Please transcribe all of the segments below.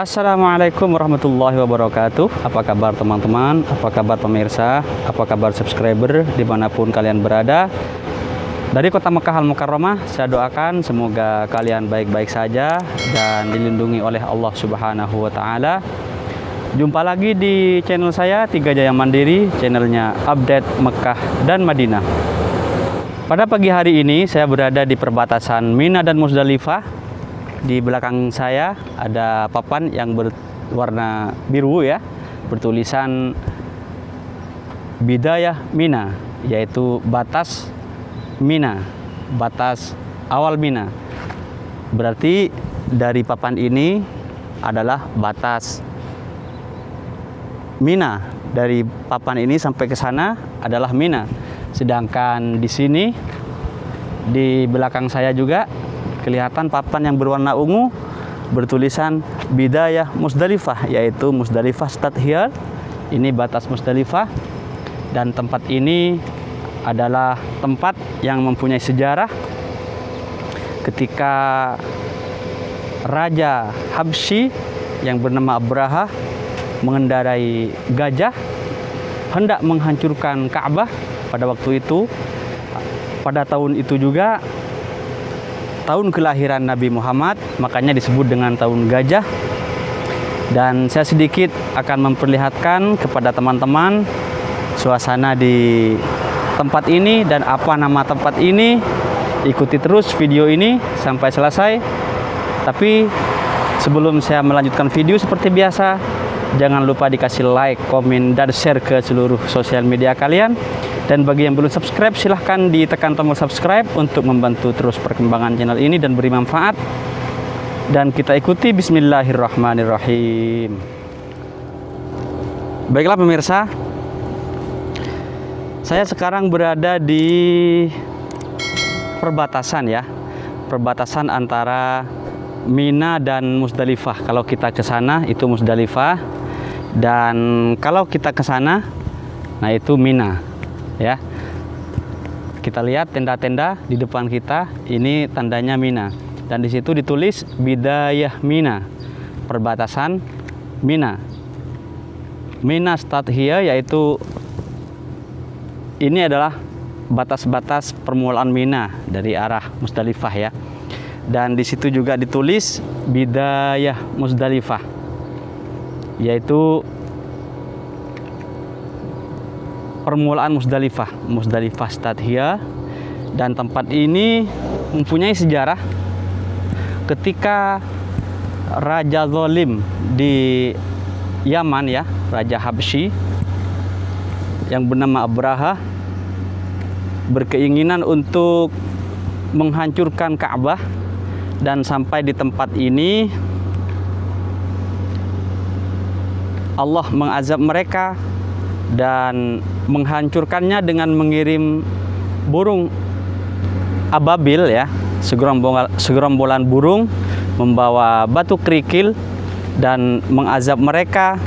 Assalamualaikum warahmatullahi wabarakatuh. Apa kabar teman-teman? Apa kabar pemirsa? Apa kabar subscriber dimanapun kalian berada? Dari kota Mekah Al-Mukarramah, saya doakan semoga kalian baik-baik saja dan dilindungi oleh Allah Subhanahu wa Ta'ala. Jumpa lagi di channel saya, Tiga Jaya Mandiri, channelnya Update Mekah dan Madinah. Pada pagi hari ini saya berada di perbatasan Mina dan Muzdalifah. Di belakang saya ada papan yang berwarna biru ya, bertulisan Bidayah Mina, yaitu batas Mina, batas awal Mina. Berarti dari papan ini adalah batas Mina. Dari papan ini sampai ke sana adalah Mina. Sedangkan di sini di belakang saya juga kelihatan papan yang berwarna ungu bertulisan Bidayah Muzdalifah, yaitu Muzdalifah Start Here. Ini batas Muzdalifah, dan tempat ini adalah tempat yang mempunyai sejarah ketika Raja Habsyi yang bernama Abraha mengendarai gajah hendak menghancurkan Ka'bah pada waktu itu. Pada tahun itu juga tahun kelahiran Nabi Muhammad, makanya disebut dengan tahun gajah. Dan saya sedikit akan memperlihatkan kepada teman-teman suasana di tempat ini dan apa nama tempat ini. Ikuti terus video ini sampai selesai. Tapi sebelum saya melanjutkan video, seperti biasa, jangan lupa dikasih like, komen, dan share ke seluruh sosial media kalian. Dan bagi yang belum subscribe, silahkan ditekan tombol subscribe untuk membantu terus perkembangan channel ini dan beri manfaat. Dan kita ikuti bismillahirrahmanirrahim. Baiklah pemirsa, saya sekarang berada di perbatasan ya, perbatasan antara Mina dan Muzdalifah. Kalau kita ke sana itu Muzdalifah, dan kalau kita ke sana, nah itu Mina. Ya, kita lihat tenda-tenda di depan kita, ini tandanya Mina, dan di situ ditulis Bidayah Mina, perbatasan Mina. Mina Start Here, yaitu ini adalah batas-batas permulaan Mina dari arah Muzdalifah ya. Dan di situ juga ditulis Bidayah Muzdalifah, yaitu permulaan Muzdalifah, Muzdalifah Start Here. Dan tempat ini mempunyai sejarah ketika Raja Zalim di Yaman ya, Raja Habsyi yang bernama Abraha berkeinginan untuk menghancurkan Ka'bah, dan sampai di tempat ini Allah mengazab mereka dan menghancurkannya dengan mengirim burung ababil ya, segerombolan burung membawa batu kerikil dan mengazab mereka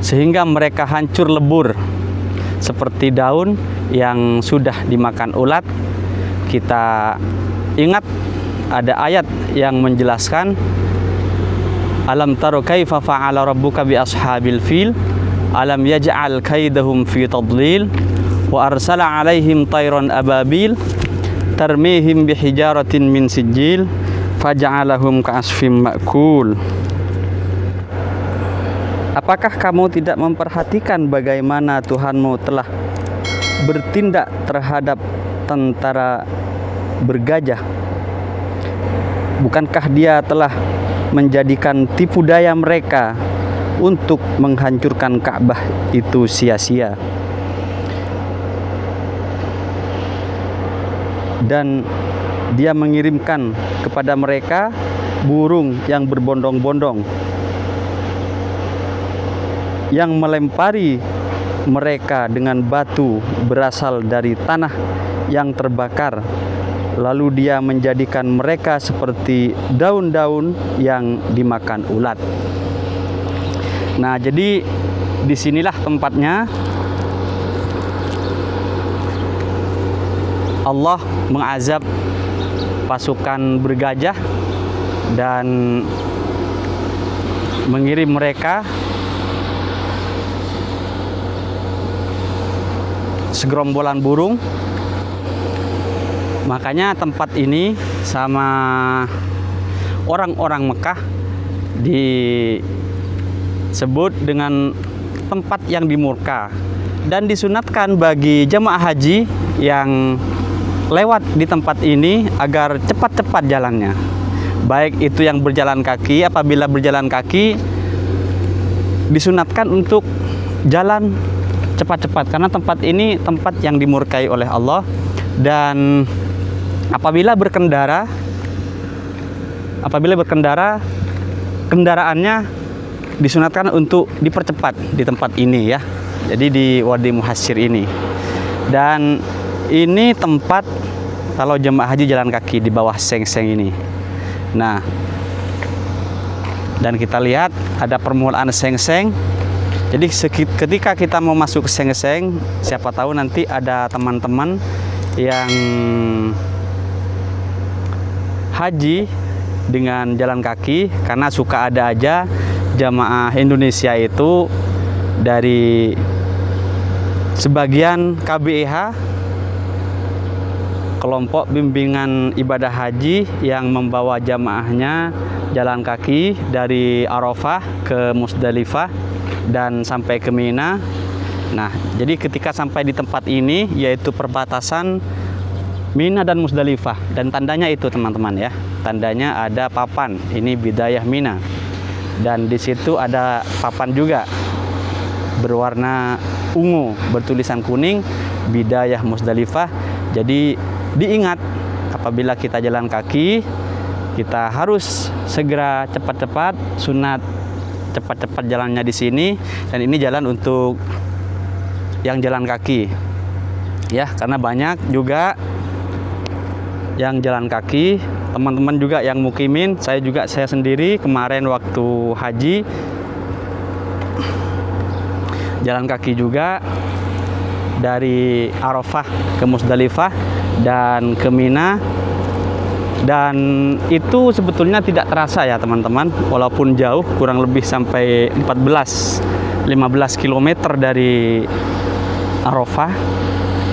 sehingga mereka hancur lebur seperti daun yang sudah dimakan ulat. Kita ingat ada ayat yang menjelaskan, Alam taro kaifa fa'ala rabbuka bi ashabil fil alam yaj'al kaidahum fi tadlil wa arsala 'alaihim tayran ababil tarmihim bihijaratin min sijil faj'alahum ka'asfim ma'kul. Apakah kamu tidak memperhatikan bagaimana Tuhanmu telah bertindak terhadap tentara bergajah? Bukankah dia telah menjadikan tipu daya mereka untuk menghancurkan Ka'bah itu sia-sia? Dan dia mengirimkan kepada mereka burung yang berbondong-bondong yang melempari mereka dengan batu berasal dari tanah yang terbakar. Lalu dia menjadikan mereka seperti daun-daun yang dimakan ulat. Nah, jadi disinilah tempatnya Allah mengazab pasukan bergajah dan mengirim mereka segerombolan burung. Makanya tempat ini sama orang-orang Mekah disebut dengan tempat yang dimurka, dan disunatkan bagi jemaah haji yang lewat di tempat ini agar cepat-cepat jalannya. Baik itu yang berjalan kaki, apabila berjalan kaki disunatkan untuk jalan cepat-cepat karena tempat ini tempat yang dimurkai oleh Allah. Dan apabila berkendara kendaraannya disunatkan untuk dipercepat di tempat ini ya. Jadi di Wadi Muhassir ini. Dan ini tempat kalau jemaah haji jalan kaki di bawah seng-seng ini. Nah, dan kita lihat ada permulaan seng-seng. Jadi ketika kita mau masuk ke seng-seng, siapa tahu nanti ada teman-teman yang haji dengan jalan kaki, karena suka ada aja jamaah Indonesia itu dari sebagian KBIH, kelompok bimbingan ibadah haji, yang membawa jamaahnya jalan kaki dari Arafah ke Musdalifah dan sampai ke Mina. Nah, jadi ketika sampai di tempat ini, yaitu perbatasan Mina dan Musdalifah, dan tandanya itu teman-teman ya, tandanya ada papan, ini Bidayah Mina, dan di situ ada papan juga berwarna ungu bertulisan kuning, Bidayah Musdalifah. Jadi diingat apabila kita jalan kaki, kita harus segera cepat-cepat, sunat cepat-cepat jalannya di sini. Dan ini jalan untuk yang jalan kaki ya, karena banyak juga yang jalan kaki, teman-teman juga yang mukimin. Saya sendiri kemarin waktu haji jalan kaki juga dari Arafah ke Musdalifah dan ke Mina. Dan itu sebetulnya tidak terasa ya teman-teman, walaupun jauh, kurang lebih sampai 14-15 km dari Arafah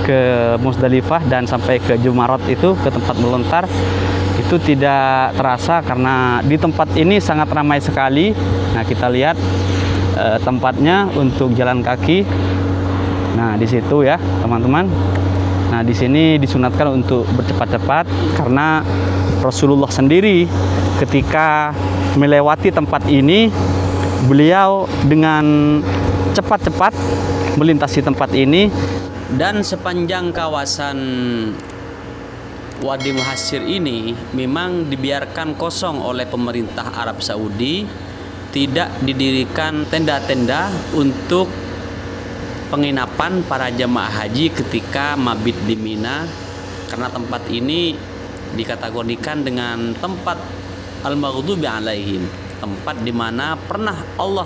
ke Musdalifah dan sampai ke Jumarat, itu ke tempat melontar, itu tidak terasa karena di tempat ini sangat ramai sekali. Nah, kita lihat tempatnya untuk jalan kaki. Nah, di situ ya teman-teman. Nah, di sini disunatkan untuk bercepat-cepat karena Rasulullah sendiri ketika melewati tempat ini, beliau dengan cepat-cepat melintasi tempat ini. Dan sepanjang kawasan Wadi Muhassir ini memang dibiarkan kosong oleh pemerintah Arab Saudi, tidak didirikan tenda-tenda untuk penginapan para jemaah haji ketika mabit di Mina, karena tempat ini dikategorikan dengan tempat al-maghdubi alaihim, tempat di mana pernah Allah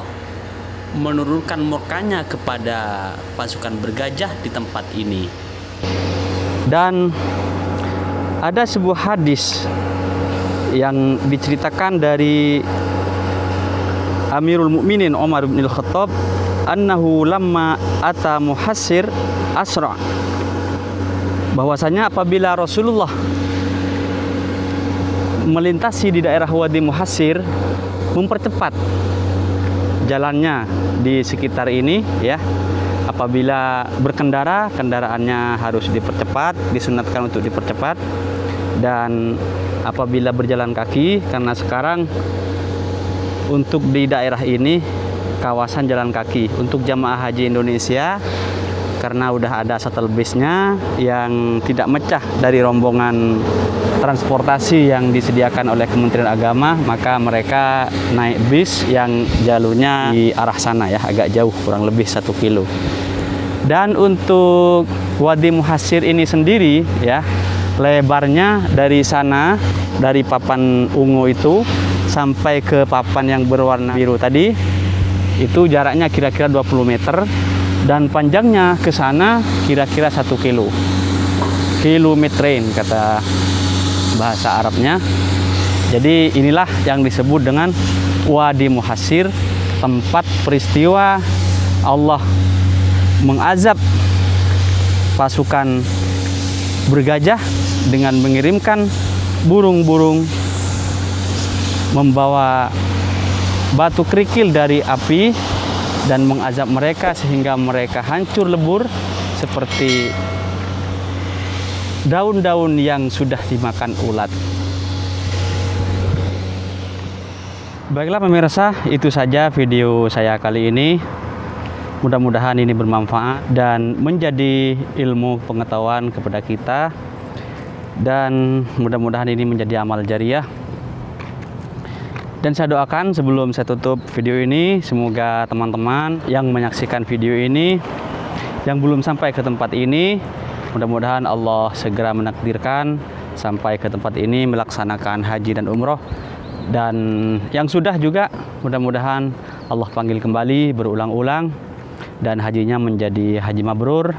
menurunkan murkanya kepada pasukan bergajah di tempat ini. Dan ada sebuah hadis yang diceritakan dari Amirul Mukminin Umar bin Al-Khattab, annahu lamma ata Muhassir asra, bahwasanya apabila Rasulullah melintasi di daerah Wadi Muhassir, mempercepat jalannya di sekitar ini ya. Apabila berkendara, kendaraannya harus dipercepat, disunatkan untuk dipercepat. Dan apabila berjalan kaki, karena sekarang untuk di daerah ini kawasan jalan kaki untuk jamaah haji Indonesia, karena udah ada shuttle busnya yang tidak mecah dari rombongan transportasi yang disediakan oleh Kementerian Agama, maka mereka naik bis yang jalurnya di arah sana ya, agak jauh, kurang lebih 1 kilo. Dan untuk Wadi Muhassir ini sendiri ya, lebarnya dari sana, dari papan ungu itu sampai ke papan yang berwarna biru tadi, itu jaraknya kira-kira 20 meter, dan panjangnya ke sana kira-kira 1 kilo. Kilometerin kata bahasa Arabnya. Jadi inilah yang disebut dengan Wadi Muhassir, tempat peristiwa Allah mengazab pasukan bergajah dengan mengirimkan burung-burung membawa batu kerikil dari api dan mengazab mereka sehingga mereka hancur lebur seperti daun-daun yang sudah dimakan ulat. Baiklah pemirsa, itu saja video saya kali ini. Mudah-mudahan ini bermanfaat dan menjadi ilmu pengetahuan kepada kita, dan mudah-mudahan ini menjadi amal jariah. Dan saya doakan sebelum saya tutup video ini, semoga teman-teman yang menyaksikan video ini yang belum sampai ke tempat ini, mudah-mudahan Allah segera menakdirkan sampai ke tempat ini melaksanakan haji dan umroh. Dan yang sudah juga mudah-mudahan Allah panggil kembali berulang-ulang dan hajinya menjadi haji mabrur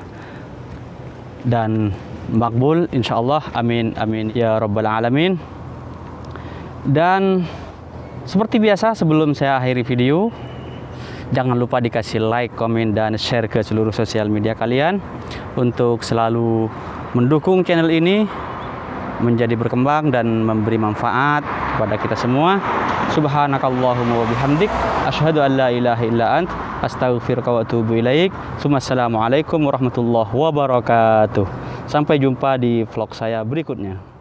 dan makbul insyaallah, amin amin ya rabbal alamin. Dan seperti biasa sebelum saya akhiri video, jangan lupa dikasih like, komen, dan share ke seluruh sosial media kalian untuk selalu mendukung channel ini menjadi berkembang dan memberi manfaat kepada kita semua. Subhanakallahumma wa bihamdik, asyhadu an la ilaha illa ant, astaghfiruka wa atubu ilaik. Assalamualaikum warahmatullahi wabarakatuh. Sampai jumpa di vlog saya berikutnya.